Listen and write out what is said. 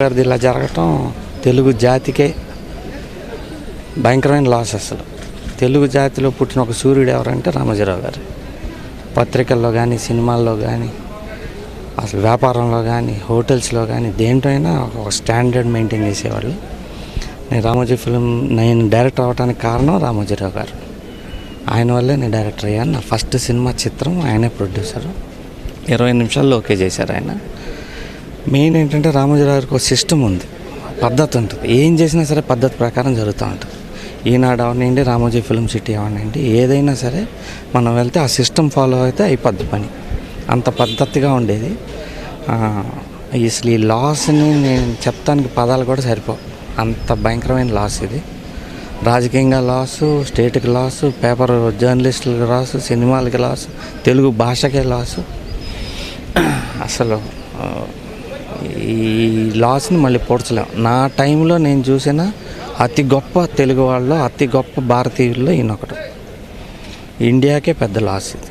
గారిది ఇలా జరగటం తెలుగు జాతికే భయంకరమైన లాస్. అసలు తెలుగు జాతిలో పుట్టిన ఒక సూర్యుడు ఎవరంటే రామోజీరావు గారు. పత్రికల్లో కానీ, సినిమాల్లో కానీ, అసలు వ్యాపారంలో కానీ, హోటల్స్లో కానీ, దేంట్లో అయినా ఒక స్టాండర్డ్ మెయింటైన్ చేసేవాళ్ళు. నేను డైరెక్టర్ అవ్వడానికి కారణం రామోజీరావు గారు. ఆయన వల్లే నేను డైరెక్టర్ అయ్యాను. నా ఫస్ట్ సినిమా చిత్రం ఆయనే ప్రొడ్యూసరు. 20 నిమిషాల్లో ఓకే చేశారు ఆయన. మెయిన్ ఏంటంటే రామోజీరావు గారికి ఒక సిస్టమ్ ఉంది, పద్ధతి ఉంటుంది. ఏం చేసినా సరే పద్ధతి ప్రకారం జరుగుతూ ఉంటుంది. ఈనాడు అవనండి, రామోజీ ఫిల్మ్ సిటీ అవనండి, ఏదైనా సరే మనం వెళ్తే ఆ సిస్టమ్ ఫాలో అయితే అయిపోద్ది పని. అంత పద్ధతిగా ఉండేది. అసలు ఈ లాస్ని నేను చెప్తానికి పదాలు కూడా సరిపోవు, అంత భయంకరమైన లాస్ ఇది. రాజకీయంగా లాసు, స్టేట్కి లాసు, పేపర్ జర్నలిస్టులకు లాసు, సినిమాలకి లాసు, తెలుగు భాషకే లాసు. అసలు ఈ లాస్ని మళ్ళీ పోడ్చలేం. నా టైంలో నేను చూసిన అతి గొప్ప తెలుగు వాళ్ళలో, అతి గొప్ప భారతీయుల్లో ఈయనొకడు. ఇండియాకే పెద్ద లాస్ ఇది.